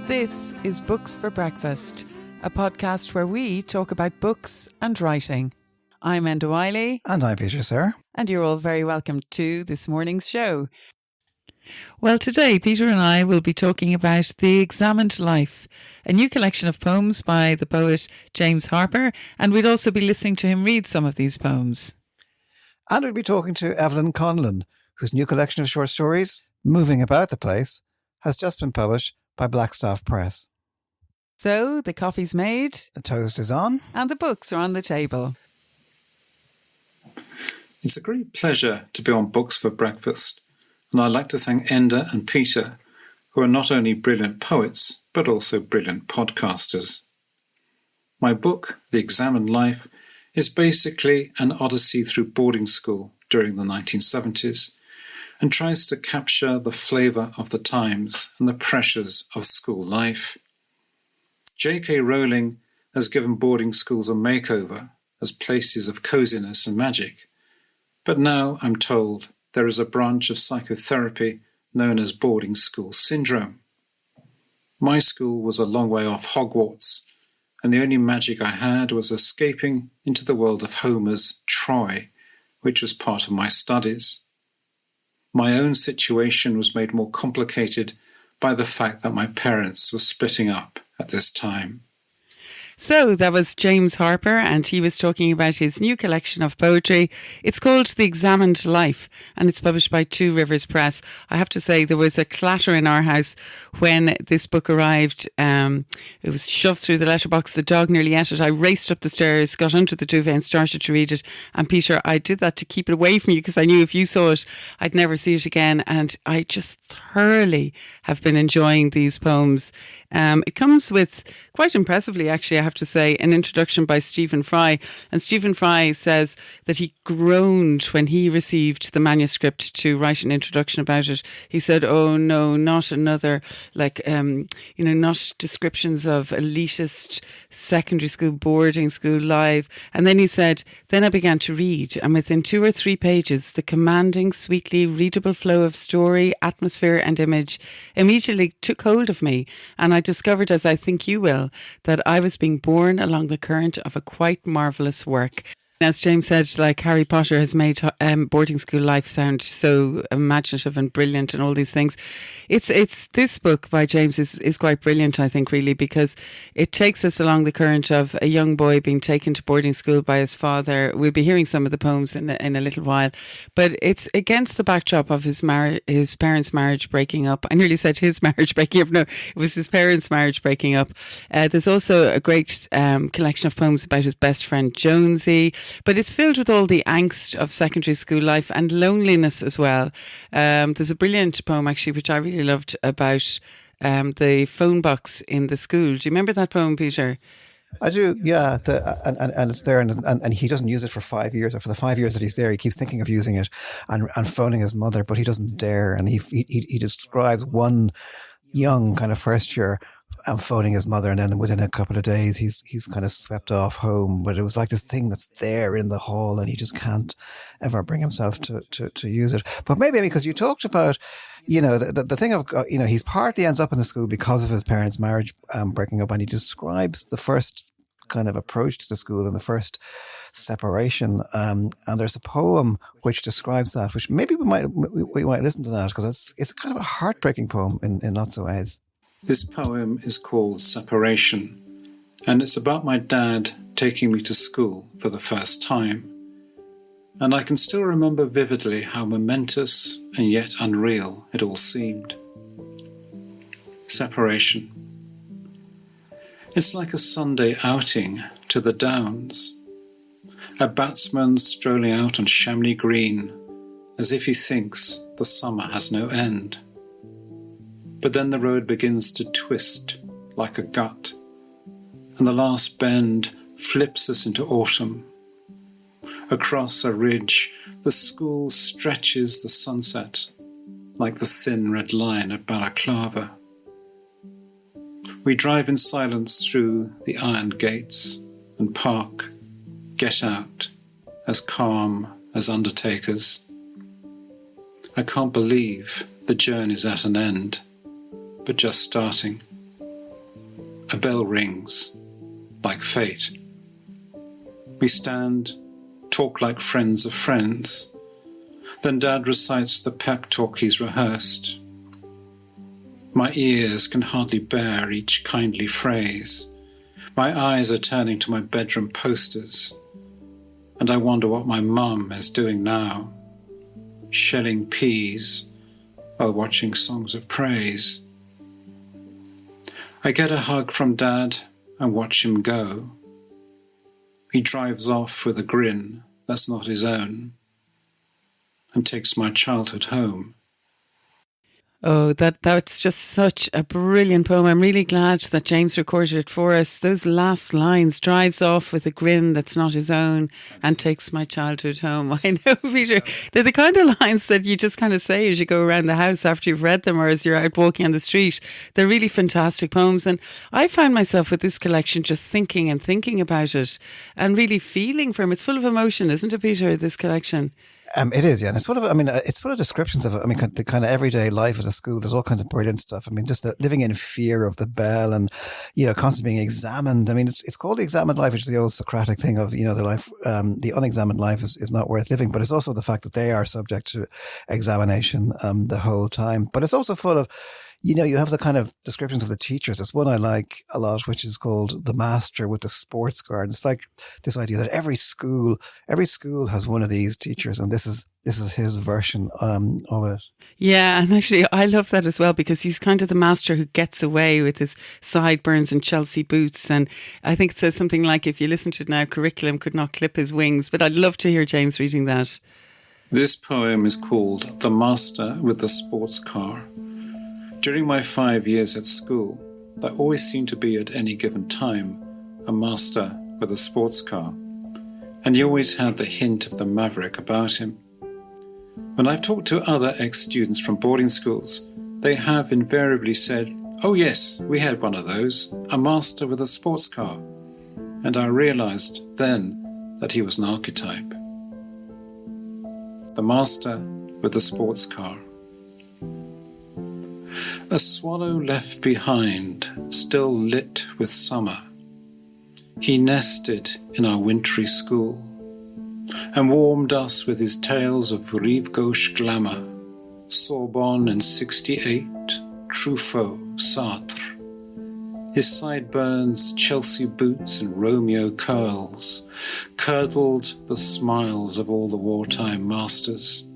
This is Books for Breakfast, a podcast where we talk about books and writing. I'm Enda Wiley. And I'm Peter Sirr. And you're all very welcome to this morning's show. Well, today Peter and I will be talking about The Examined Life, a new collection of poems by the poet James Harper, and we'd also be listening to him read some of these poems. And we'll be talking to Evelyn Conlon, whose new collection of short stories, Moving About the Place, has just been published by Blackstaff Press. So, the coffee's made, the toast is on, and the books are on the table. It's a great pleasure to be on Books for Breakfast, and I'd like to thank Enda and Peter, who are not only brilliant poets, but also brilliant podcasters. My book, The Examined Life, is basically an odyssey through boarding school during the 1970s, and tries to capture the flavour of the times and the pressures of school life. J.K. Rowling has given boarding schools a makeover as places of coziness and magic, but now I'm told there is a branch of psychotherapy known as boarding school syndrome. My school was a long way off Hogwarts, and the only magic I had was escaping into the world of Homer's Troy, which was part of my studies. My own situation was made more complicated by the fact that my parents were splitting up at this time. So that was James Harper, and he was talking about his new collection of poetry. It's called The Examined Life, and it's published by Two Rivers Press. I have to say there was a clatter in our house when this book arrived. It was shoved through the letterbox. The dog nearly ate it. I raced up the stairs, got under the duvet and started to read it. And Peter, I did that to keep it away from you because I knew if you saw it, I'd never see it again. And I just thoroughly have been enjoying these poems. It comes with, quite impressively actually, I have to say, an introduction by Stephen Fry. And Stephen Fry says that he groaned when he received the manuscript to write an introduction about it. He said, oh no, not another, not descriptions of elitist secondary school, boarding school life. And then he said, then I began to read, and within 2 or 3 pages, the commanding, sweetly readable flow of story, atmosphere and image immediately took hold of me. And I discovered, as I think you will, that I was being borne along the current of a quite marvellous work. As James said, like Harry Potter has made boarding school life sound so imaginative and brilliant and all these things. It's this book by James is quite brilliant, I think, really, because it takes us along the current of a young boy being taken to boarding school by his father. We'll be hearing some of the poems in a little while, but it's against the backdrop of his parents' marriage breaking up. I nearly said his marriage breaking up. No, it was his parents' marriage breaking up. There's also a great collection of poems about his best friend Jonesy. But it's filled with all the angst of secondary school life and loneliness as well. There's a brilliant poem, actually, which I really loved about the phone box in the school. Do you remember that poem, Peter? I do, yeah. And it's there, and he doesn't use it for 5 years, or for the 5 years that he's there, he keeps thinking of using it and phoning his mother, but he doesn't dare. And he describes one young kind of first year and phoning his mother, and then within a couple of days he's kind of swept off home. But it was like this thing that's there in the hall, and he just can't ever bring himself to use it. But maybe because you talked about, the thing of, he's partly ends up in the school because of his parents' marriage breaking up, and he describes the first kind of approach to the school and the first separation. And there's a poem which describes that, which maybe we might listen to that, because it's kind of a heartbreaking poem in lots of ways. This poem is called Separation, and it's about my dad taking me to school for the first time. And I can still remember vividly how momentous and yet unreal it all seemed. Separation. It's like a Sunday outing to the Downs. A batsman strolling out on Chamonix Green as if he thinks the summer has no end. But then the road begins to twist like a gut, and the last bend flips us into autumn. Across a ridge, the school stretches the sunset like the thin red line at Balaclava. We drive in silence through the iron gates and park, get out, as calm as undertakers. I can't believe the journey's at an end, but just starting. a bell rings, like fate. We stand, talk like friends of friends. Then Dad recites the pep talk he's rehearsed. My ears can hardly bear each kindly phrase. My eyes are turning to my bedroom posters, and I wonder what my mum is doing now, shelling peas while watching songs of praise. I get a hug from Dad and watch him go. He drives off with a grin that's not his own and takes my childhood home. Oh, that's just such a brilliant poem. I'm really glad that James recorded it for us. Those last lines, drives off with a grin that's not his own and takes my childhood home. I know, Peter, they're the kind of lines that you just kind of say as you go around the house after you've read them or as you're out walking on the street. They're really fantastic poems. And I found myself with this collection just thinking and thinking about it and really feeling for him. It's full of emotion, isn't it, Peter, this collection? It is, yeah. And it's full of, it's full of descriptions of, the kind of everyday life at a school. There's all kinds of brilliant stuff. Just living in fear of the bell and, constantly being examined. It's called the examined life, which is the old Socratic thing of, the life, the unexamined life is not worth living. But it's also the fact that they are subject to examination, the whole time. But it's also full of, you have the kind of descriptions of the teachers. There's one I like a lot, which is called The Master with the Sports Car. And it's like this idea that every school has one of these teachers, and this is his version of it. Yeah, and actually I love that as well because he's kind of the master who gets away with his sideburns and Chelsea boots. And I think it says something like, if you listen to it now, curriculum could not clip his wings. But I'd love to hear James reading that. This poem is called The Master with the Sports Car. During my 5 years at school, there always seemed to be at any given time a master with a sports car, and he always had the hint of the maverick about him. When I've talked to other ex-students from boarding schools, they have invariably said, "Oh yes, we had one of those, a master with a sports car," and I realised then that he was an archetype. The master with the sports car. A swallow left behind, still lit with summer. He nested in our wintry school and warmed us with his tales of rive gauche glamour, Sorbonne in 68, Truffaut, Sartre. His sideburns, Chelsea boots and Romeo curls curdled the smiles of all the wartime masters.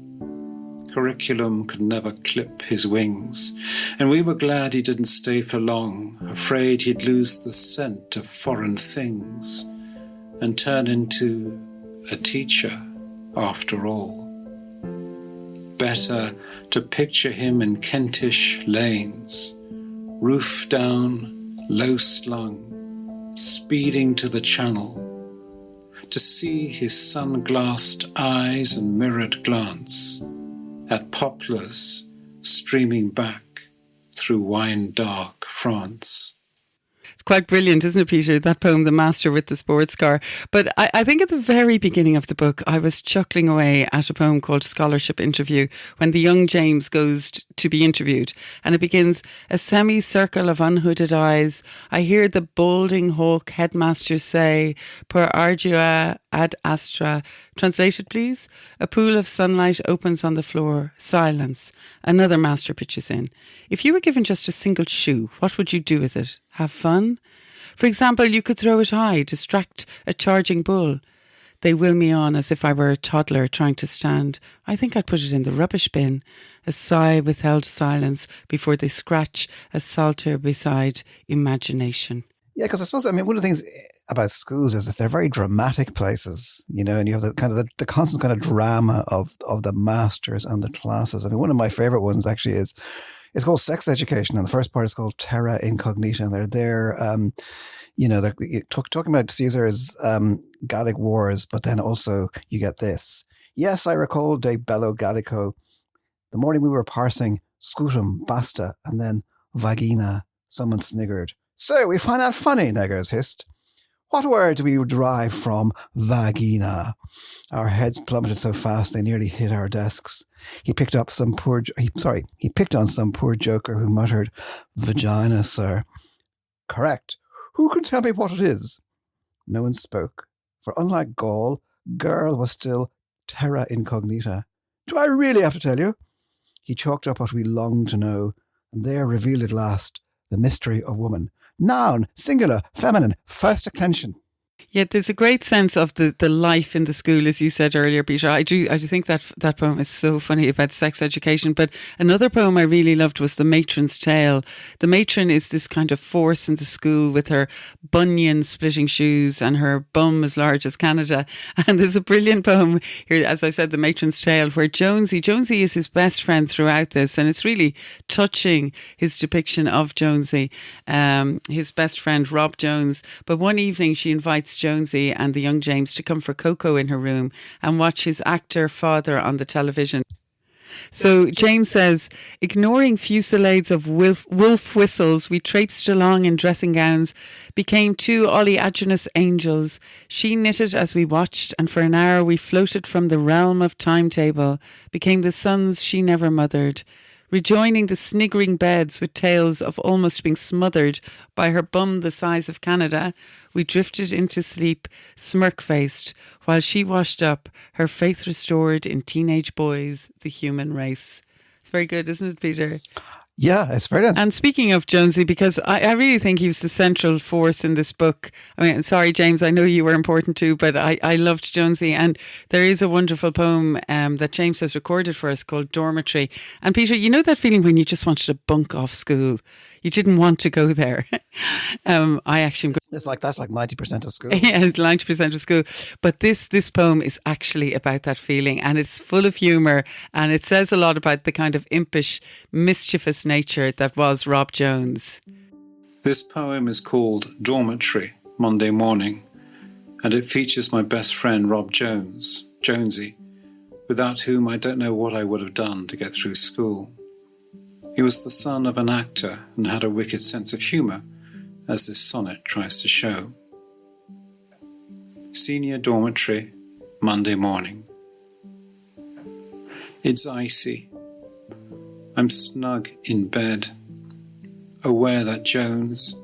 Curriculum could never clip his wings, and we were glad he didn't stay for long, afraid he'd lose the scent of foreign things and turn into a teacher after all. Better to picture him in Kentish lanes, roof down, low slung, speeding to the channel, to see his sunglassed eyes and mirrored glance at poplars streaming back through wine-dark France. It's quite brilliant, isn't it, Peter? That poem, The Master with the Sports Car. But I think at the very beginning of the book, I was chuckling away at a poem called Scholarship Interview, when the young James goes to be interviewed. And it begins, a semicircle of unhooded eyes. I hear the balding hawk headmasters say, per ardua ad astra. Translated, please. A pool of sunlight opens on the floor. Silence. Another master pitches in. If you were given just a single shoe, what would you do with it? Have fun? For example, you could throw it high, distract a charging bull. They will me on as if I were a toddler trying to stand. I think I'd put it in the rubbish bin. A sigh withheld silence before they scratch a psalter beside imagination. Yeah, because I suppose, one of the things about schools is that they're very dramatic places, and you have the kind of the constant kind of drama of the masters and the classes. One of my favorite ones actually is, it's called Sex Education, and the first part is called Terra Incognita, and they're there, they're talking about Caesar's Gallic wars, but then also you get this. Yes, I recall De Bello Gallico. The morning we were parsing scutum, basta, and then vagina. Someone sniggered. So we find that funny, Neggers hissed. What word do we derive from vagina? Our heads plummeted so fast they nearly hit our desks. He picked on some poor joker who muttered, vagina, sir. Correct. Who can tell me what it is? No one spoke, for unlike Gaul, girl was still terra incognita. Do I really have to tell you? He chalked up what we longed to know, and there revealed at last the mystery of woman. Noun, singular, feminine, first declension. Yeah, there's a great sense of the life in the school, as you said earlier, Peter. I do think that poem is so funny about sex education. But another poem I really loved was The Matron's Tale. The matron is this kind of force in the school with her bunion splitting shoes and her bum as large as Canada. And there's a brilliant poem here, as I said, The Matron's Tale, where Jonesy is his best friend throughout this. And it's really touching, his depiction of Jonesy, his best friend, Rob Jones. But one evening she invites Jonesy and the young James to come for cocoa in her room and watch his actor father on the television. So James says, ignoring fusillades of wolf whistles, we traipsed along in dressing gowns, became two oleaginous angels. She knitted as we watched, and for an hour we floated from the realm of timetable, became the sons she never mothered. Rejoining the sniggering beds with tales of almost being smothered by her bum the size of Canada, we drifted into sleep, smirk-faced, while she washed up, her faith restored in teenage boys, the human race. It's very good, isn't it, Peter? Yeah, it's brilliant. And speaking of Jonesy, because I really think he was the central force in this book. I mean, sorry, James, I know you were important too, but I loved Jonesy. And there is a wonderful poem that James has recorded for us called Dormitory. And Peter, you know that feeling when you just wanted to bunk off school? You didn't want to go there. I actually... That's like 90% of school. Yeah, 90% of school. But this poem is actually about that feeling, and it's full of humour, and it says a lot about the kind of impish, mischievous nature that was Rob Jones. This poem is called Dormitory, Monday Morning, and it features my best friend Rob Jones, Jonesy, without whom I don't know what I would have done to get through school. He was the son of an actor and had a wicked sense of humour, as this sonnet tries to show. Senior Dormitory, Monday Morning. It's icy. I'm snug in bed, aware that Jones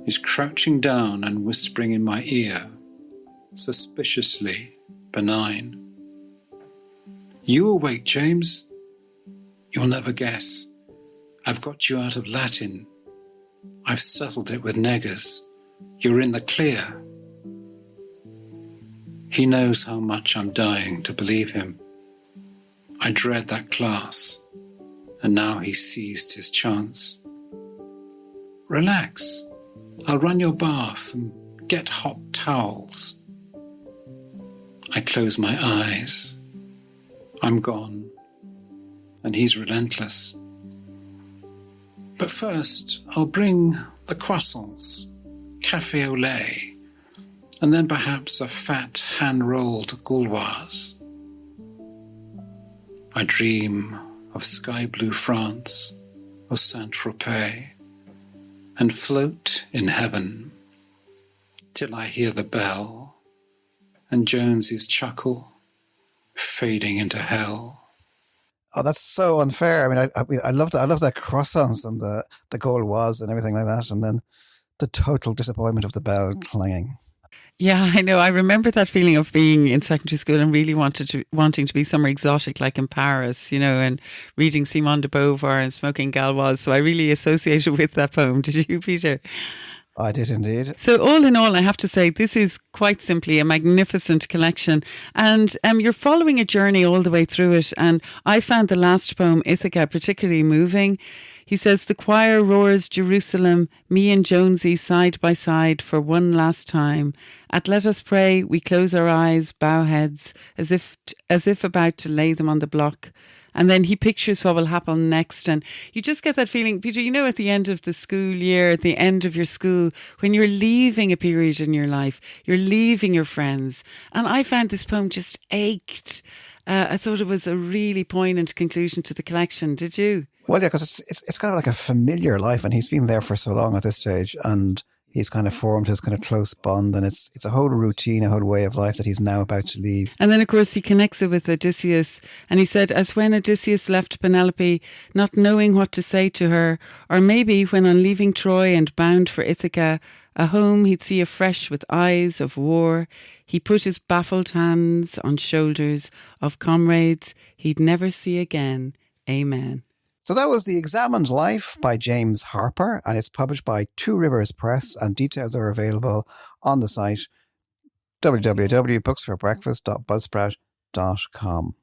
is crouching down and whispering in my ear, suspiciously benign. You awake, James? You'll never guess. I've got you out of Latin. I've settled it with neggers. You're in the clear. He knows how much I'm dying to believe him. I dread that class, and now he's seized his chance. Relax. I'll run your bath and get hot towels. I close my eyes. I'm gone, and he's relentless. But first, I'll bring the croissants, café au lait, and then perhaps a fat hand-rolled gauloise. I dream of sky-blue France, of Saint-Tropez, and float in heaven till I hear the bell and Jonesy's chuckle fading into hell. Oh, that's so unfair. I mean, I love that. I love that croissants and the goal was and everything like that, and then the total disappointment of the bell clanging. Yeah, I know. I remember that feeling of being in secondary school and really wanting to be somewhere exotic, like in Paris, you know, and reading Simone de Beauvoir and smoking Gauloise. So I really associated with that poem. Did you, Peter? I did indeed. So all in all, I have to say, this is quite simply a magnificent collection. And you're following a journey all the way through it. And I found the last poem, Ithaca, particularly moving. He says, the choir roars Jerusalem, me and Jonesy side by side for one last time. At let us pray, we close our eyes, bow heads, as if about to lay them on the block. And then he pictures what will happen next. And you just get that feeling, Peter, you know, at the end of the school year, at the end of your school, when you're leaving a period in your life, you're leaving your friends. And I found this poem just ached. I thought it was a really poignant conclusion to the collection. Did you? Well, yeah, because it's kind of like a familiar life, and he's been there for so long at this stage, and he's kind of formed his kind of close bond, and it's a whole routine, a whole way of life that he's now about to leave. And then, of course, he connects it with Odysseus, and he said, as when Odysseus left Penelope, not knowing what to say to her, or maybe when on leaving Troy and bound for Ithaca, A home he'd see afresh with eyes of war. He put his baffled hands on shoulders of comrades he'd never see again. Amen. So that was The Examined Life by James Harper, and it's published by Two Rivers Press, and details are available on the site www.booksforbreakfast.buzzsprout.com.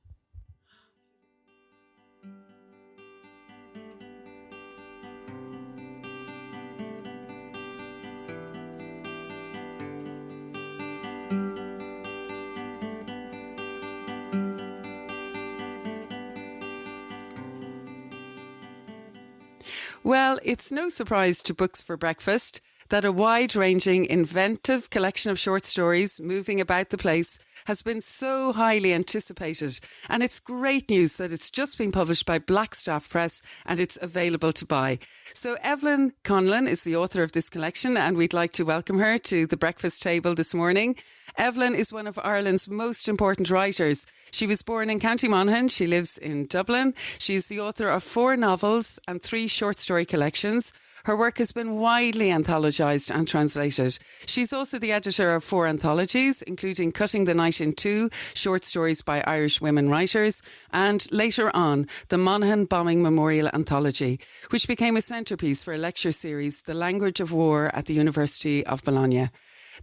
Well, it's no surprise to Books for Breakfast that a wide-ranging, inventive collection of short stories moving about the place has been so highly anticipated. And it's great news that it's just been published by Blackstaff Press and it's available to buy. So Evelyn Conlon is the author of this collection, and we'd like to welcome her to the breakfast table this morning. Evelyn is one of Ireland's most important writers. She was born in County Monaghan. She lives in Dublin. She's the author of 4 novels and 3 short story collections. Her work has been widely anthologised and translated. She's also the editor of 4 anthologies, including Cutting the Night in Two, short stories by Irish women writers, and later on, the Monaghan Bombing Memorial Anthology, which became a centrepiece for a lecture series, The Language of War at the University of Bologna.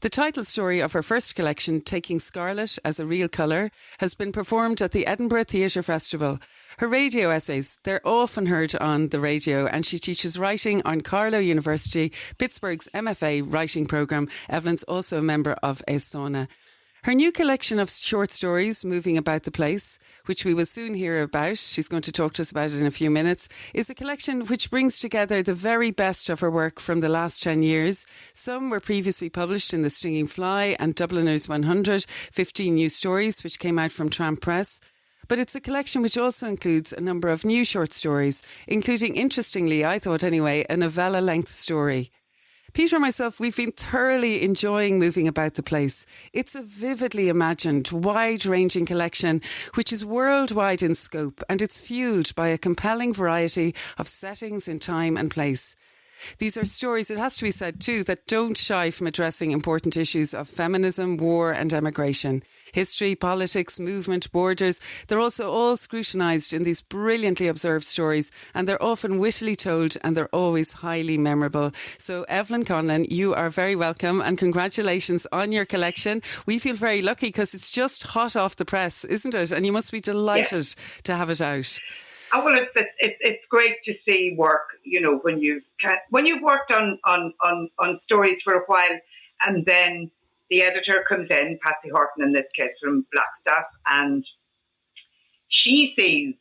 The title story of her first collection, Taking Scarlet as a Real Colour, has been performed at the Edinburgh Theatre Festival. Her radio essays, they're often heard on the radio, and she teaches writing on Carlow University, Pittsburgh's MFA writing programme. Evelyn's also a member of ESONA. Her new collection of short stories, Moving About the Place, which we will soon hear about, she's going to talk to us about it in a few minutes, is a collection which brings together the very best of her work from the last 10 years. Some were previously published in The Stinging Fly and Dubliners 100, 15 new stories, which came out from Tramp Press. But it's a collection which also includes a number of new short stories, including, interestingly, I thought anyway, a novella-length story. Peter and myself, we've been thoroughly enjoying Moving About the Place. It's a vividly imagined, wide-ranging collection which is worldwide in scope, and it's fuelled by a compelling variety of settings in time and place. These are stories, it has to be said too, that don't shy from addressing important issues of feminism, war and emigration. History, politics, movement, borders, they're also all scrutinised in these brilliantly observed stories, and they're often wittily told, and they're always highly memorable. So Evelyn Conlon, you are very welcome, and congratulations on your collection. We feel very lucky because it's just hot off the press, isn't it? And you must be delighted to have it out. Oh, well, it's great to see work, you know, when you've worked on stories for a while, and then the editor comes in, Patsy Horton in this case from Blackstaff, and she sees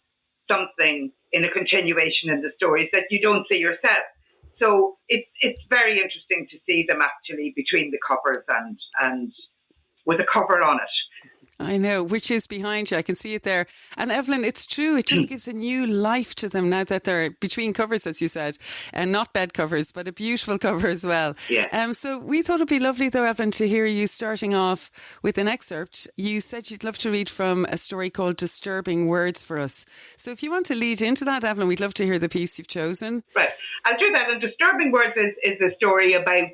something in a continuation in the stories that you don't see yourself. So it's very interesting to see them actually between the covers and with a cover on it. I know, which is behind you. I can see it there. And Evelyn, it's true. It just gives a new life to them now that they're between covers, as you said, and not bed covers, but a beautiful cover as well. Yeah. So we thought it'd be lovely, though, Evelyn, to hear you starting off with an excerpt. You said you'd love to read from a story called Disturbing Words for us. So if you want to lead into that, Evelyn, we'd love to hear the piece you've chosen. Right. I'll do that. And Disturbing Words is a story about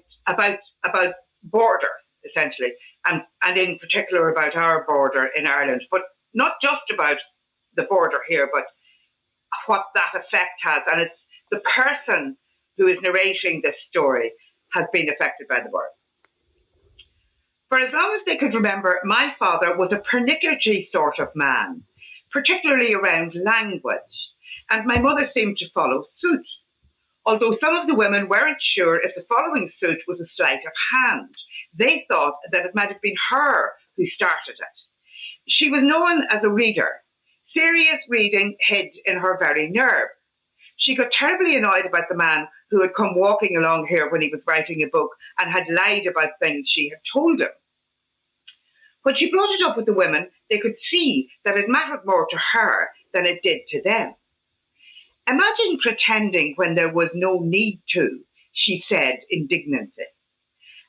border, essentially. And in particular about our border in Ireland, but not just about the border here, but what that effect has. And it's the person who is narrating this story has been affected by the border. For as long as they could remember, my father was a pernickety sort of man, particularly around language, and my mother seemed to follow suit, although some of the women weren't sure if the following suit was a sleight of hand. They thought that it might have been her who started it. She was known as a reader. Serious reading hid in her very nerve. She got terribly annoyed about the man who had come walking along here when he was writing a book and had lied about things she had told him. When she brought it up with the women, they could see that it mattered more to her than it did to them. Imagine pretending when there was no need to, she said indignantly,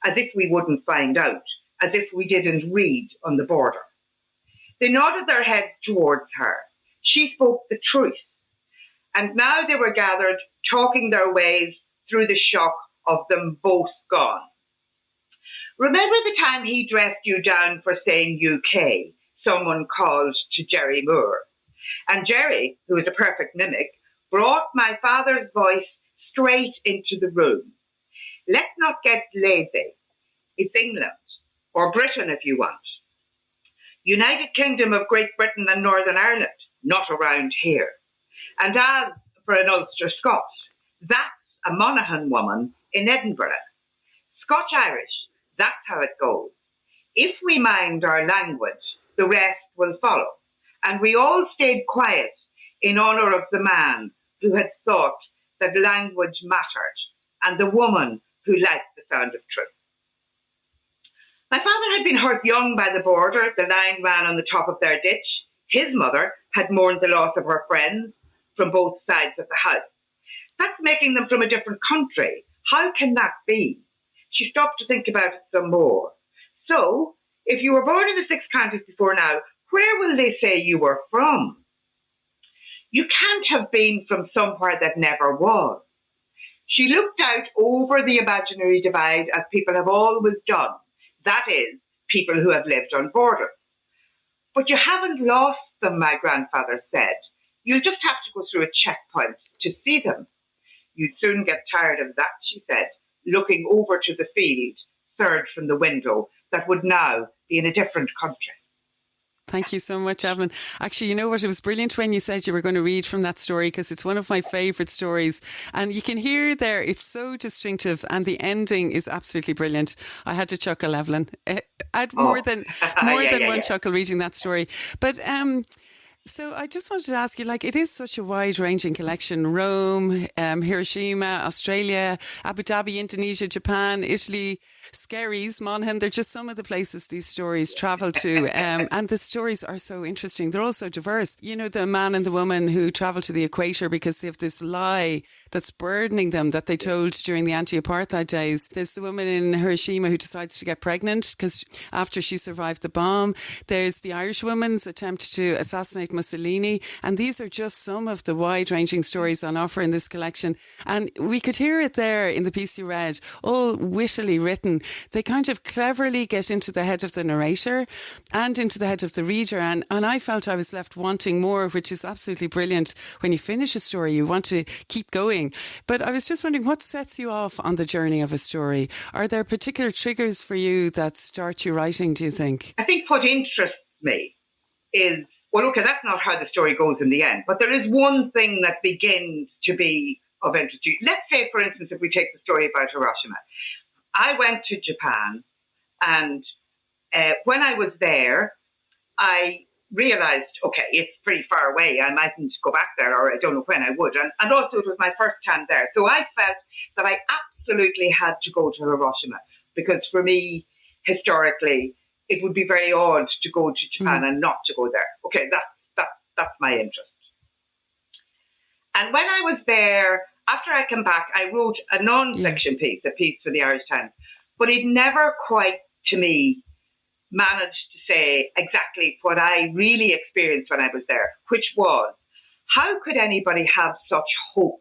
as if we wouldn't find out, as if we didn't read on the border. They nodded their heads towards her. She spoke the truth. And now they were gathered, talking their ways through the shock of them both gone. Remember the time he dressed you down for saying UK, someone called to Jerry Moore? And Jerry, who is a perfect mimic, brought my father's voice straight into the room. Let's not get lazy. It's England, or Britain if you want. United Kingdom of Great Britain and Northern Ireland, not around here. And as for an Ulster Scot, that's a Monaghan woman in Edinburgh. Scotch-Irish, that's how it goes. If we mind our language, the rest will follow. And we all stayed quiet in honour of the man who had thought that language mattered and the woman who liked the sound of truth. My father had been hurt young by the border. The line ran on the top of their ditch. His mother had mourned the loss of her friends from both sides of the house. That's making them from a different country. How can that be? She stopped to think about it some more. So, if you were born in the 6 counties before now, where will they say you were from? You can't have been from somewhere that never was. She looked out over the imaginary divide as people have always done. That is, people who have lived on borders. But you haven't lost them, my grandfather said. You'll just have to go through a checkpoint to see them. You'd soon get tired of that, she said, looking over to the field, third from the window, that would now be in a different country. Thank you so much, Evelyn. Actually, you know what? It was brilliant when you said you were going to read from that story because it's one of my favourite stories. And you can hear there, it's so distinctive and the ending is absolutely brilliant. I had to chuckle, Evelyn. I had more than one chuckle reading that story. But so I just wanted to ask you, like, it is such a wide-ranging collection. Rome, Hiroshima, Australia, Abu Dhabi, Indonesia, Japan, Italy, Skerries, Monaghan. They're just some of the places these stories travel to. And the stories are so interesting. They're also diverse. You know, the man and the woman who travel to the equator because they have this lie that's burdening them that they told during the anti-apartheid days. There's the woman in Hiroshima who decides to get pregnant because after she survived the bomb. There's the Irish woman's attempt to assassinate Mussolini, and these are just some of the wide-ranging stories on offer in this collection. And we could hear it there in the piece you read, all wittily written. They kind of cleverly get into the head of the narrator and into the head of the reader, and I felt I was left wanting more, which is absolutely brilliant. When you finish a story, you want to keep going. But I was just wondering, what sets you off on the journey of a story? Are there particular triggers for you that start you writing, do you think? I think what interests me is, well, okay, that's not how the story goes in the end, but there is one thing that begins to be of interest to you. Let's say, for instance, if we take the story about Hiroshima. I went to Japan, and when I was there, I realised, okay, it's pretty far away. I mightn't go back there, or I don't know when I would. And also, it was my first time there. So I felt that I absolutely had to go to Hiroshima, because for me, historically, it would be very odd to go to Japan and not to go there. Okay, that's my interest. And when I was there, after I came back, I wrote a non-fiction piece, a piece for the Irish Times. But it never quite, to me, managed to say exactly what I really experienced when I was there, which was, how could anybody have such hope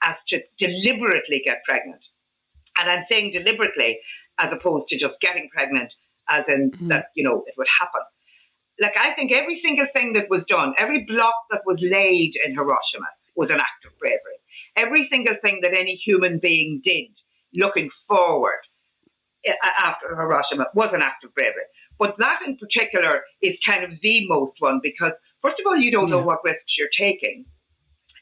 as to deliberately get pregnant? And I'm saying deliberately, as opposed to just getting pregnant, as in that, you know, it would happen. Like, I think every single thing that was done, every block that was laid in Hiroshima was an act of bravery. Every single thing that any human being did looking forward after Hiroshima was an act of bravery. But that in particular is kind of the most one, because first of all, you don't know what risks you're taking.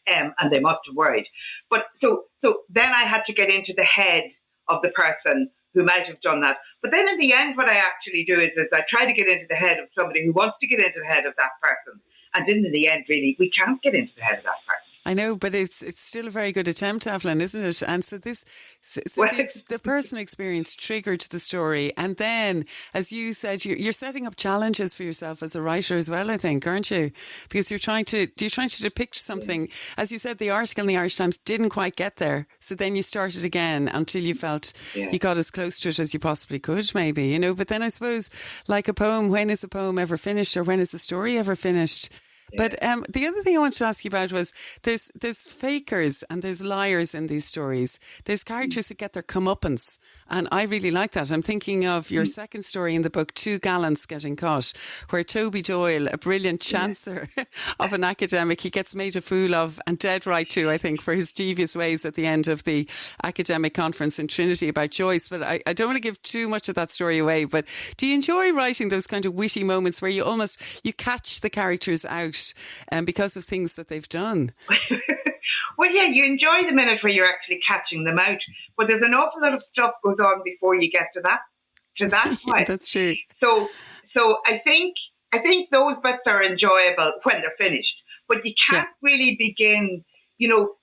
And they must have worried. But so then I had to get into the head of the person who might have done that. But then in the end, what I actually do is I try to get into the head of somebody who wants to get into the head of that person. And then in the end, really, we can't get into the head of that person. I know, but it's still a very good attempt, Evelyn, isn't it? And so the personal experience triggered the story. And then, as you said, you're setting up challenges for yourself as a writer as well, I think, aren't you? Because you're trying to depict something. As you said, the article in the Irish Times didn't quite get there. So then you started again until you felt you got as close to it as you possibly could, maybe, you know. But then I suppose, like a poem, when is a poem ever finished, or when is a story ever finished? But the other thing I wanted to ask you about was there's fakers and there's liars in these stories. There's characters that get their comeuppance, and I really like that. I'm thinking of your second story in the book, Two Gallants Getting Caught, where Toby Doyle, a brilliant chancer of an academic, he gets made a fool of, and dead right too, I think, for his devious ways at the end of the academic conference in Trinity about Joyce. But I don't want to give too much of that story away. But do you enjoy writing those kind of witty moments where you catch the characters out because of things that they've done? Well, yeah, you enjoy the minute where you're actually catching them out, but there's an awful lot of stuff goes on before you get to that point. Yeah, that's true. So I think those bits are enjoyable when they're finished, but you can't really begin.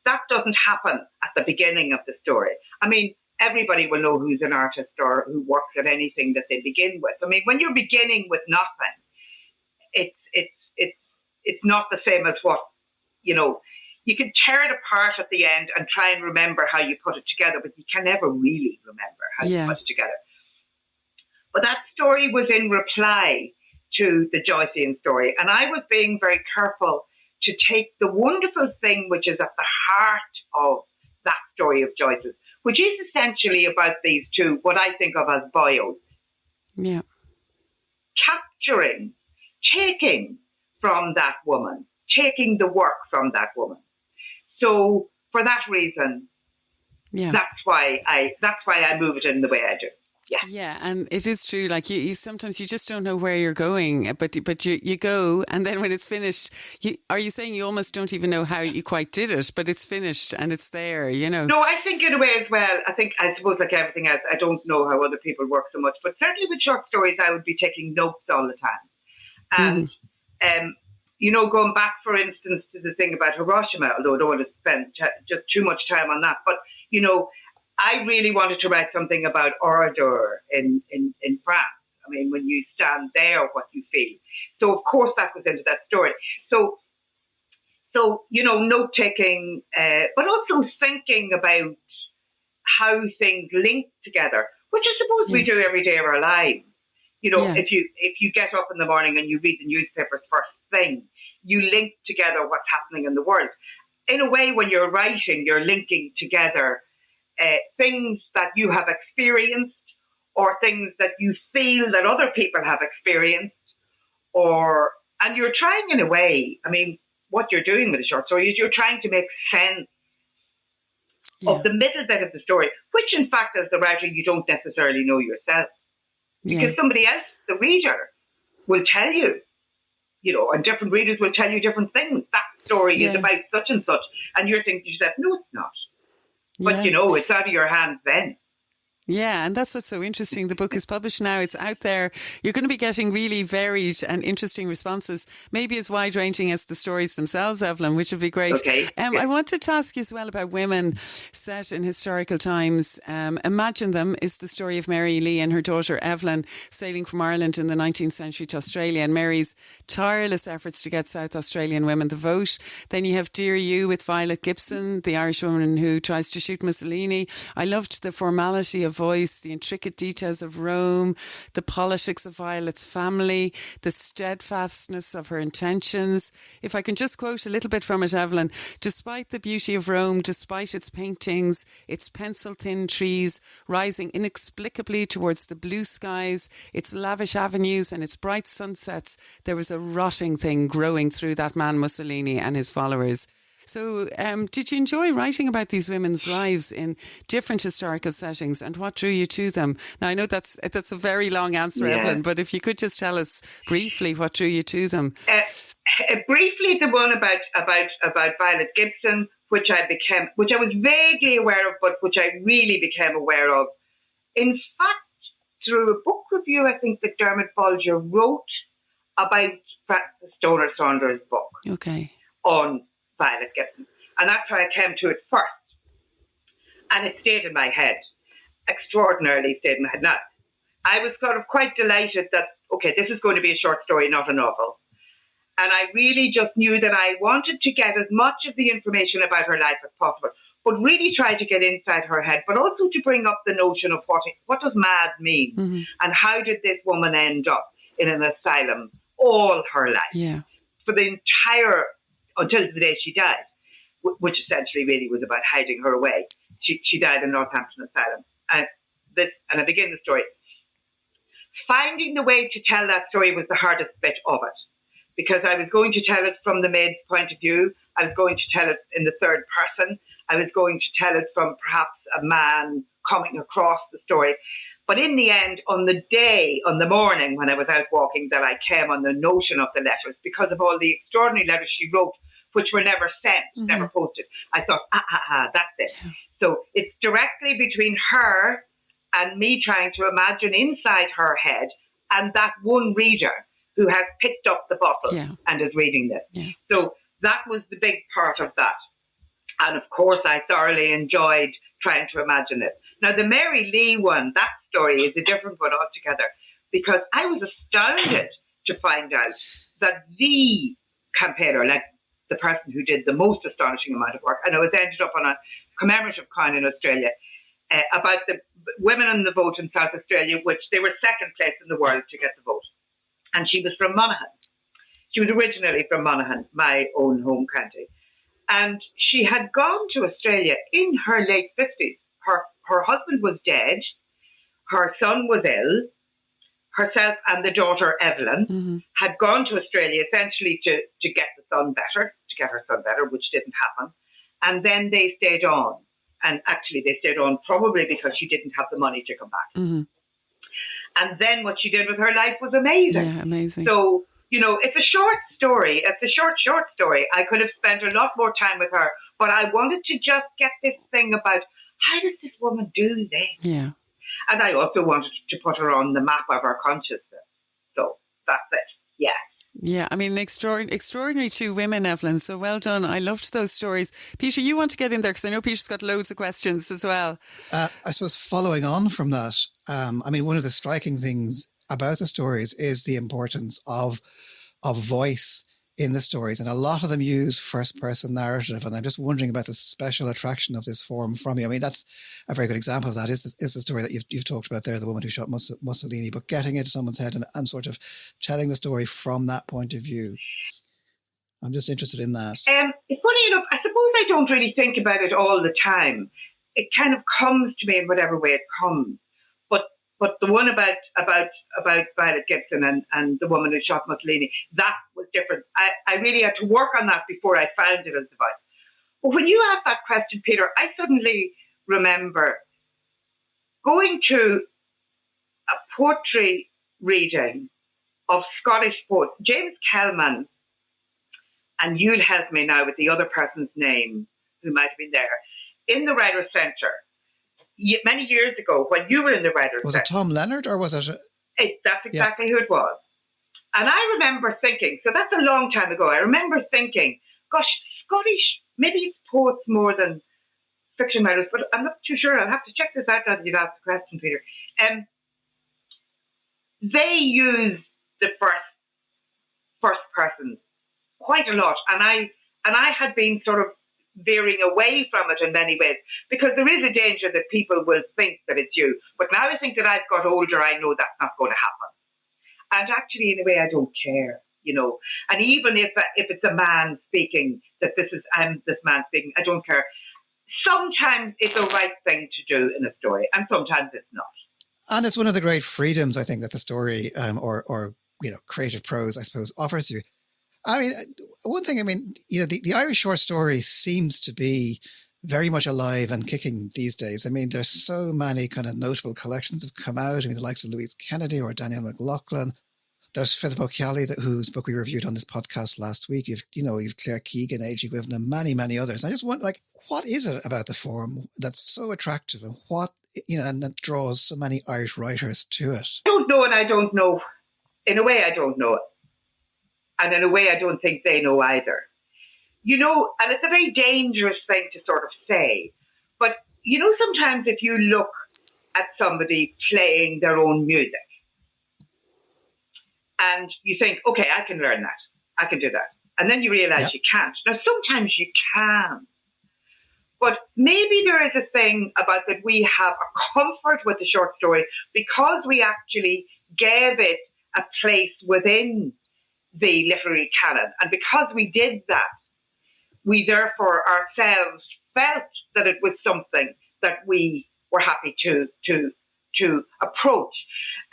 That doesn't happen at the beginning of the story. I mean, everybody will know who's an artist or who works at anything that they begin with. I mean, when you're beginning with nothing, it's not the same as what, you can tear it apart at the end and try and remember how you put it together, but you can never really remember how you put it together. But that story was in reply to the Joycean story, and I was being very careful to take the wonderful thing which is at the heart of that story of Joyce's, which is essentially about these two, what I think of as bios. Yeah. Capturing, taking from that woman, taking the work from that woman. So for that reason, that's why I move it in the way I do. Yeah, and it is true. Like you sometimes you just don't know where you're going, but you go, and then when it's finished, are you saying you almost don't even know how you quite did it? But it's finished and it's there, No, I think in a way as well. I suppose like everything else, I don't know how other people work so much, but certainly with short stories, I would be taking notes all the time, and going back, for instance, to the thing about Hiroshima, although I don't want to spend just too much time on that, but I really wanted to write something about order in France. I mean, when you stand there, what you feel. So, of course, that goes into that story. So note-taking, but also thinking about how things link together, which I suppose we do every day of our lives. If you get up in the morning and you read the newspapers first thing, you link together what's happening in the world. In a way, when you're writing, you're linking together things that you have experienced or things that you feel that other people have experienced, and you're trying in a way, I mean, what you're doing with a short story is you're trying to make sense of the middle bit of the story, which in fact, as the writer, you don't necessarily know yourself. Because somebody else, the reader, will tell you, and different readers will tell you different things. That story is about such and such. And you're thinking to yourself, no, it's not. But, it's out of your hands then. Yeah, and that's what's so interesting. The book is published now. It's out there. You're going to be getting really varied and interesting responses, maybe as wide-ranging as the stories themselves, Evelyn, which would be great. Okay. I wanted to ask you as well about women set in historical times. Imagine Them is the story of Mary Lee and her daughter Evelyn sailing from Ireland in the 19th century to Australia, and Mary's tireless efforts to get South Australian women to vote. Then you have Dear You with Violet Gibson, the Irish woman who tries to shoot Mussolini. I loved the formality of voice, the intricate details of Rome, the politics of Violet's family, the steadfastness of her intentions. If I can just quote a little bit from it, Evelyn, despite the beauty of Rome, despite its paintings, its pencil-thin trees rising inexplicably towards the blue skies, its lavish avenues and its bright sunsets, there was a rotting thing growing through that man Mussolini and his followers. So did you enjoy writing about these women's lives in different historical settings, and what drew you to them? Now, I know that's a very long answer, Evelyn, but if you could just tell us briefly what drew you to them. Briefly, the one about Violet Gibson, which I was vaguely aware of, but which I really became aware of. In fact, through a book review, I think that Dermot Bolger wrote about Frances Stoner Saunders' book on Violet Gibson. And that's how I came to it first. And it stayed in my head. Extraordinarily stayed in my head. Now, I was sort of quite delighted that, okay, this is going to be a short story, not a novel. And I really just knew that I wanted to get as much of the information about her life as possible, but really try to get inside her head, but also to bring up the notion of what does mad mean? And how did this woman end up in an asylum all her life? Yeah. for the entire, until the day she died, which essentially really was about hiding her away. She died in Northampton Asylum. And I begin the story. Finding the way to tell that story was the hardest bit of it, because I was going to tell it from the maid's point of view. I was going to tell it in the third person. I was going to tell it from perhaps a man coming across the story. But in the end, on the morning when I was out walking, that I came on the notion of the letters, because of all the extraordinary letters she wrote, which were never sent, never posted. I thought, that's it. Yeah. So it's directly between her and me trying to imagine inside her head and that one reader who has picked up the bottle and is reading this. Yeah. So that was the big part of that. And of course, I thoroughly enjoyed trying to imagine it. Now, the Mary Lee one, that story is a different one altogether, because I was astounded to find out that the campaigner, like the person who did the most astonishing amount of work, and it was ended up on a commemorative coin in Australia, about the women on the vote in South Australia, which they were second place in the world to get the vote. And she was from Monaghan. She was originally from Monaghan, my own home county. And she had gone to Australia in her late 50s. Her husband was dead. Her son was ill. Herself and the daughter, Evelyn, had gone to Australia essentially to get her son better, which didn't happen. And then they stayed on. And actually, they stayed on probably because she didn't have the money to come back. And then what she did with her life was amazing. Yeah, amazing. So, it's a short story. It's a short story. I could have spent a lot more time with her, but I wanted to just get this thing about, how does this woman do this? Yeah. And I also wanted to put her on the map of our consciousness. So that's it. Yeah. Yeah, I mean, extraordinary two women, Evelyn. So well done. I loved those stories. Peter, you want to get in there because I know Peter's got loads of questions as well. I suppose following on from that, one of the striking things about the stories is the importance of voice in the stories. And a lot of them use first-person narrative. And I'm just wondering about the special attraction of this form from you. I mean, that's a very good example of that is the story that you've talked about there, the woman who shot Mussolini, but getting into someone's head and sort of telling the story from that point of view. I'm just interested in that. Funny enough, I suppose I don't really think about it all the time. It kind of comes to me in whatever way it comes. But the one about Violet Gibson and the woman who shot Mussolini, that was different. I really had to work on that before I found it as a voice. But when you asked that question, Peter, I suddenly remember going to a poetry reading of Scottish poets, James Kelman, and you'll help me now with the other person's name who might have been there, in the Writers' Centre. Many years ago, when you were in the Writers' Centre. Was it Tom Leonard or was it? That's exactly who it was. And I remember thinking, so that's a long time ago, I remember thinking, gosh, Scottish, maybe it's poets more than fiction writers, but I'm not too sure. I'll have to check this out as you've asked the question, Peter. They use the first person quite a lot. And I had been sort of veering away from it in many ways, because there is a danger that people will think that it's you. But now I think that I've got older, I know that's not going to happen. And actually, in a way, I don't care, And even if it's a man speaking, that I'm this man speaking, I don't care. Sometimes it's the right thing to do in a story, and sometimes it's not. And it's one of the great freedoms, I think, that the story or creative prose, I suppose, offers you. I mean, one thing, the Irish short story seems to be very much alive and kicking these days. I mean, there's so many kind of notable collections have come out. I mean, the likes of Louise Kennedy or Danielle McLaughlin. There's Philip O'Kelly, whose book we reviewed on this podcast last week. You've Claire Keegan, A.G. Gwynn, and many, many others. And I just wonder, what is it about the form that's so attractive and and that draws so many Irish writers to it? I don't know, and I don't know. In a way, I don't know it. And in a way, I don't think they know either. And it's a very dangerous thing to sort of say. But, sometimes if you look at somebody playing their own music and you think, okay, I can learn that. I can do that. And then you realize you can't. Now, sometimes you can. But maybe there is a thing about that we have a comfort with the short story because we actually gave it a place within the literary canon. And because we did that, we therefore ourselves felt that it was something that we were happy to approach.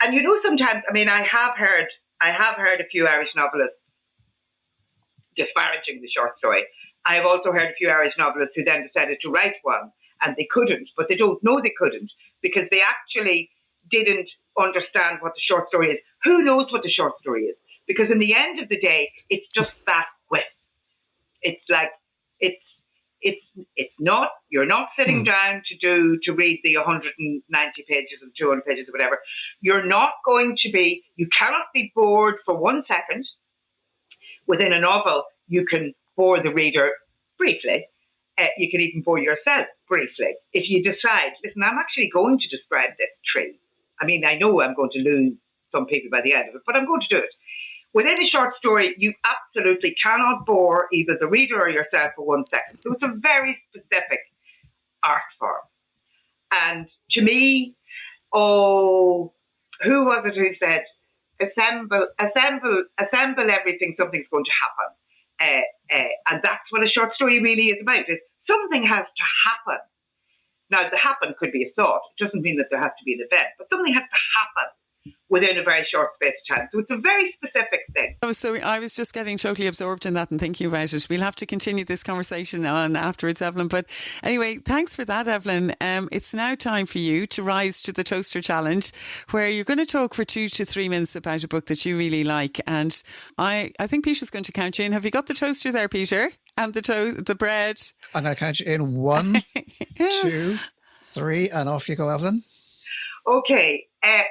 And you know, sometimes, I mean, I have heard a few Irish novelists disparaging the short story. I have also heard a few Irish novelists who then decided to write one, and they couldn't, but they don't know they couldn't, because they actually didn't understand what the short story is. Who knows what the short story is? Because in the end of the day, it's just that width. It's like, it's not, you're not sitting down to read the 190 pages or 200 pages or whatever. You're not going to be, you cannot be bored for 1 second. Within a novel, you can bore the reader briefly. You can even bore yourself briefly. If you decide, listen, I'm actually going to describe this tree. I mean, I know I'm going to lose some people by the end of it, but I'm going to do it. Within a short story, you absolutely cannot bore either the reader or yourself for 1 second. So it's a very specific art form. And to me, who was it who said, assemble everything, something's going to happen. And that's what a short story really is about. Is something has to happen. Now, the happen could be a thought. It doesn't mean that there has to be an event, but something has to happen within a very short space of time. So it's a very specific thing. Oh, so I was just getting totally absorbed in that and thinking about it. We'll have to continue this conversation on afterwards, Evelyn. But anyway, thanks for that, Evelyn. It's now time for you to rise to the Toaster Challenge, where you're going to talk for 2 to 3 minutes about a book that you really like. And I think Peter's going to count you in. Have you got the toaster there, Peter? And the bread? I'm going to count you in 1, 2, 3, and off you go, Evelyn. Okay.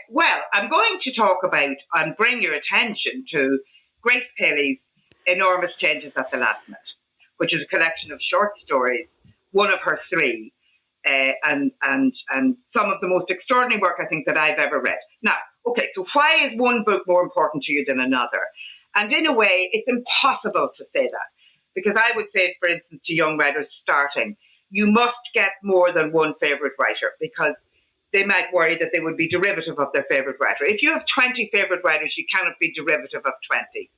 Well, I'm going to talk about and bring your attention to Grace Paley's Enormous Changes at the Last Minute, which is a collection of short stories, one of her 3, and some of the most extraordinary work I think that I've ever read. Now, okay, so why is one book more important to you than another? And in a way, it's impossible to say that, because I would say, for instance, to young writers starting, you must get more than one favourite writer, because they might worry that they would be derivative of their favourite writer. If you have 20 favourite writers, you cannot be derivative of 20.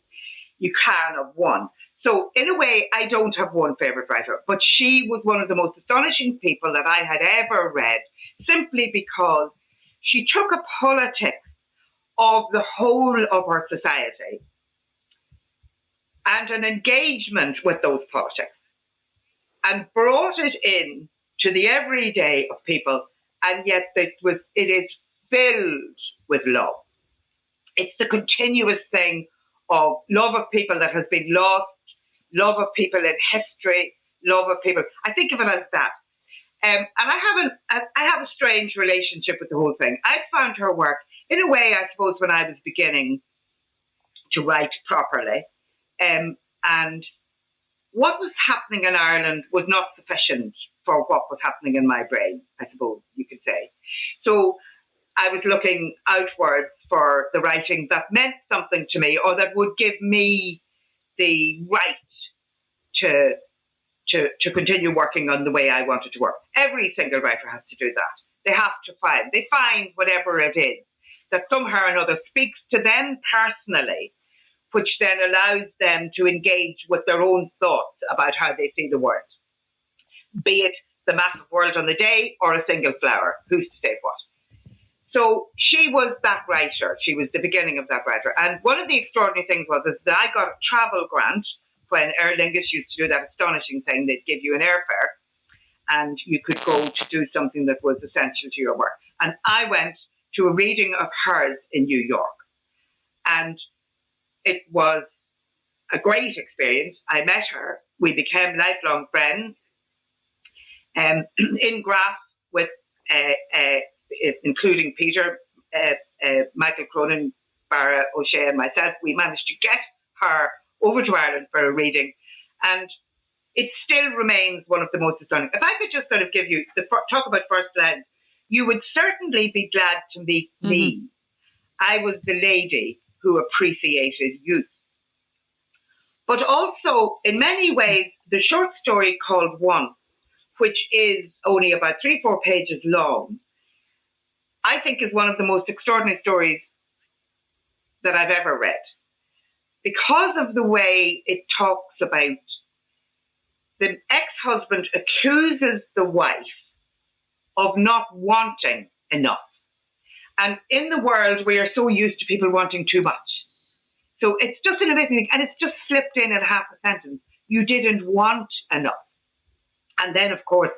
You can of one. So in a way, I don't have one favourite writer, but she was one of the most astonishing people that I had ever read, simply because she took a politics of the whole of our society and an engagement with those politics and brought it in to the everyday of people. And yet it is filled with love. It's the continuous thing of love of people that has been lost, love of people in history, love of people. I think of it as that. And I have a strange relationship with the whole thing. I found her work, in a way, I suppose, when I was beginning to write properly. And what was happening in Ireland was not sufficient for what was happening in my brain, I suppose you could say. So I was looking outwards for the writing that meant something to me, or that would give me the right to continue working on the way I wanted to work. Every single writer has to do that. They find whatever it is that somehow or another speaks to them personally, which then allows them to engage with their own thoughts about how they see the world. Be it the massive world on the day or a single flower, who's to say what? So she was that writer. She was the beginning of that writer. And one of the extraordinary things was that I got a travel grant when Aer Lingus used to do that astonishing thing. They'd give you an airfare and you could go to do something that was essential to your work. And I went to a reading of hers in New York. And it was a great experience. I met her. We became lifelong friends. In Grass with, including Peter, Michael Cronin, Barra O'Shea and myself, we managed to get her over to Ireland for a reading. And it still remains one of the most astounding. If I could just sort of give you, talk about first lens, you would certainly be glad to meet me. I was the lady who appreciated youth. But also, in many ways, the short story called One, which is only about 3-4 pages long, I think is one of the most extraordinary stories that I've ever read. because of the way it talks about the ex-husband accuses the wife of not wanting enough. And in the world, we are so used to people wanting too much. So it's just in a bit, and it's just slipped in at half a sentence. You didn't want enough. And then, of course,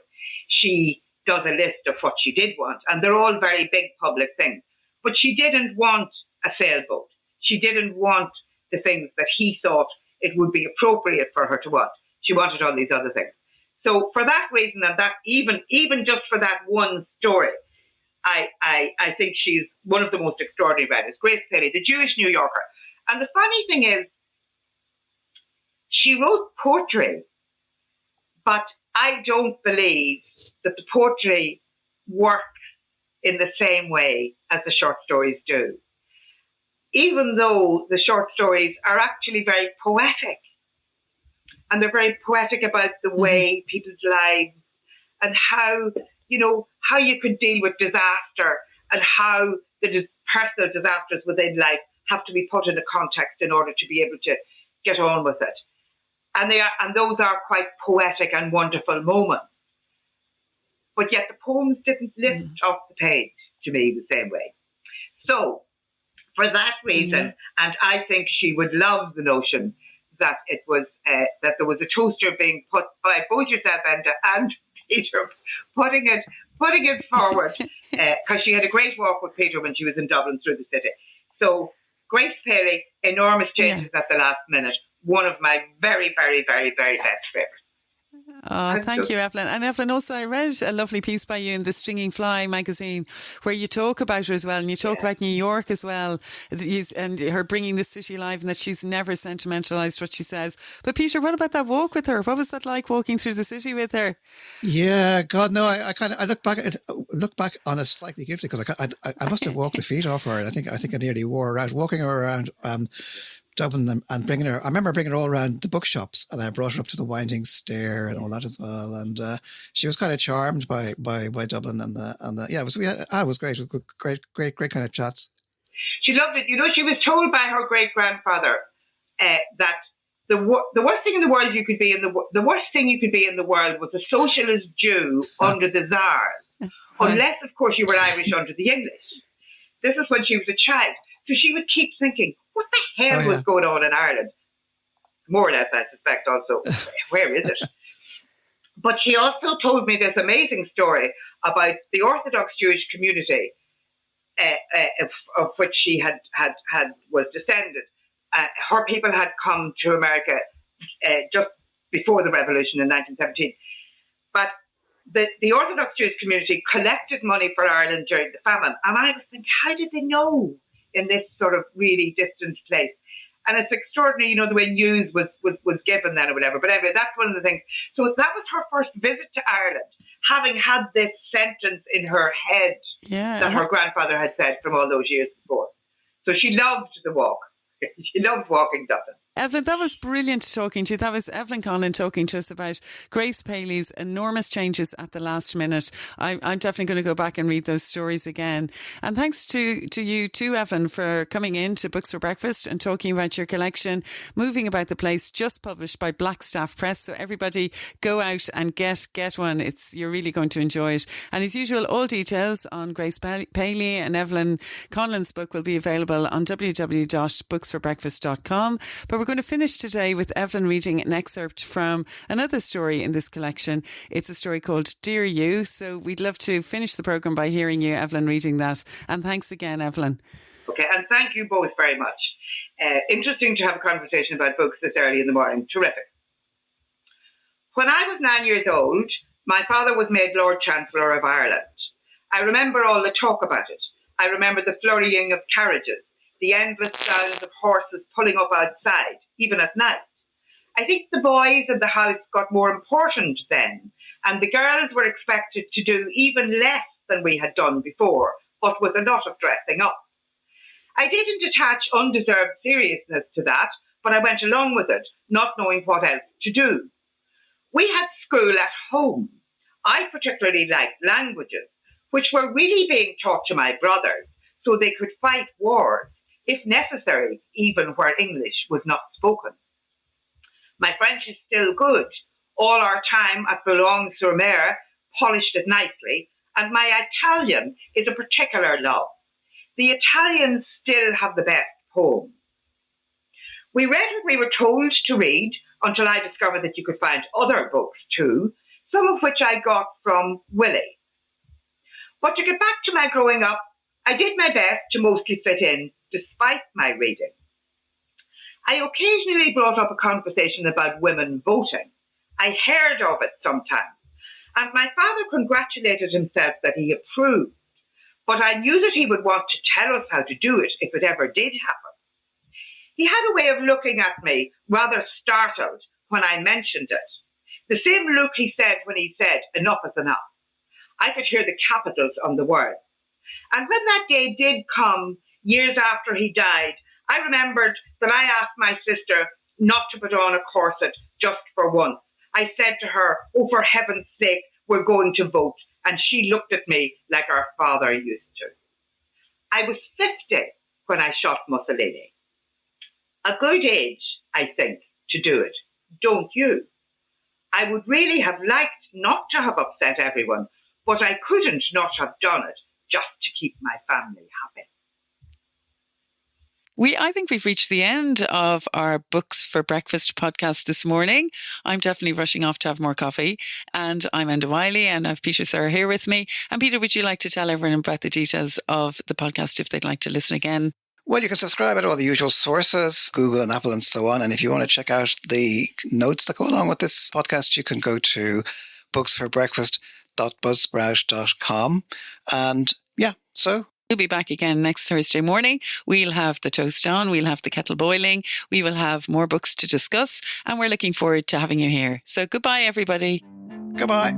she does a list of what she did want. And they're all very big public things. But she didn't want a sailboat. She didn't want the things that he thought it would be appropriate for her to want. She wanted all these other things. So for that reason, and that even just for that one story, I think she's one of the most extraordinary writers. Grace Paley, the Jewish New Yorker. And the funny thing is, she wrote poetry, but I don't believe that the poetry works in the same way as the short stories do. Even though the short stories are actually very poetic, and they're very poetic about the way people's lives and how you could deal with disaster and how the personal disasters within life have to be put in a context in order to be able to get on with it. And those are quite poetic and wonderful moments. But yet the poems didn't lift off the page to me the same way. So for that reason, and I think she would love the notion that it was that there was a toaster being put by both yourself and Peter, putting it forward, because she had a great walk with Peter when she was in Dublin through the city. So Grace Paley, enormous changes at the last minute. One of my very, very, very, very best favourites. Oh, thank you, Evelyn. And Evelyn, also, I read a lovely piece by you in the Stinging Fly magazine where you talk about her as well, and you talk about New York as well, and her bringing the city alive, and that she's never sentimentalised what she says. But Peter, what about that walk with her? What was that like, walking through the city with her? Yeah, God, no, I look back on it slightly guilty, because I must have walked the feet off her. I think I nearly wore her out, walking her around Dublin and bringing her. I remember bringing her all around the bookshops, and I brought her up to the Winding Stair and all that as well. And she was kind of charmed by Dublin and it was great. It was great kind of chats. She loved it. She was told by her great grandfather that the worst thing in the world you could be in the worst thing you could be in the world was a socialist Jew under the Tsars, unless of course you were Irish under the English. This is when she was a child. So she would keep thinking, what the hell was going on in Ireland? More or less, I suspect also, where is it? But she also told me this amazing story about the Orthodox Jewish community of which she was descended. Her people had come to America just before the revolution in 1917. But the Orthodox Jewish community collected money for Ireland during the famine. And I was thinking, how did they know in this sort of really distant place? And it's extraordinary, the way news was given then or whatever. But anyway, that's one of the things. So that was her first visit to Ireland, having had this sentence in her head that her grandfather had said from all those years before. So she loved the walk. She loved walking Dublin. Evelyn, that was brilliant talking to you. That was Evelyn Conlon talking to us about Grace Paley's enormous changes at the last minute. I'm definitely going to go back and read those stories again. And thanks to you too, Evelyn, for coming in to Books for Breakfast and talking about your collection, Moving About the Place, just published by Blackstaff Press. So everybody go out and get one. You're really going to enjoy it. And as usual, all details on Grace Paley and Evelyn Conlon's book will be available on www.booksforbreakfast.com. But we're going to finish today with Evelyn reading an excerpt from another story in this collection. It's a story called Dear You. So we'd love to finish the programme by hearing you, Evelyn, reading that. And thanks again, Evelyn. Okay, and thank you both very much. Interesting to have a conversation about books this early in the morning. Terrific. When I was 9 years old, my father was made Lord Chancellor of Ireland. I remember all the talk about it. I remember the flurrying of carriages, the endless sounds of horses pulling up outside, even at night. I think the boys in the house got more important then, and the girls were expected to do even less than we had done before, but with a lot of dressing up. I didn't attach undeserved seriousness to that, but I went along with it, not knowing what else to do. We had school at home. I particularly liked languages, which were really being taught to my brothers, so they could fight wars if necessary, even where English was not spoken. My French is still good. All our time at Boulogne-sur-Mer polished it nicely, and my Italian is a particular love. The Italians still have the best poems. We read what we were told to read until I discovered that you could find other books too, some of which I got from Willie. But to get back to my growing up, I did my best to mostly fit in, despite my reading. I occasionally brought up a conversation about women voting. I heard of it sometimes, and my father congratulated himself that he approved, but I knew that he would want to tell us how to do it if it ever did happen. He had a way of looking at me, rather startled, when I mentioned it. The same look he said when he said, "Enough is enough." I could hear the capitals on the words. And when that day did come, years after he died, I remembered that I asked my sister not to put on a corset just for once. I said to her, "Oh, for heaven's sake, we're going to vote." And she looked at me like our father used to. I was 50 when I shot Mussolini. A good age, I think, to do it. Don't you? I would really have liked not to have upset everyone, but I couldn't not have done it just to keep my family happy. I think we've reached the end of our Books for Breakfast podcast this morning. I'm definitely rushing off to have more coffee. And I'm Enda Wiley, and I have Peter Sirr here with me. And Peter, would you like to tell everyone about the details of the podcast if they'd like to listen again? Well, you can subscribe at all the usual sources, Google and Apple and so on. And if you want to check out the notes that go along with this podcast, you can go to booksforbreakfast.buzzsprout.com. And yeah, so we'll be back again next Thursday morning. We'll have the toast on. We'll have the kettle boiling. We will have more books to discuss. And we're looking forward to having you here. So goodbye, everybody. Goodbye.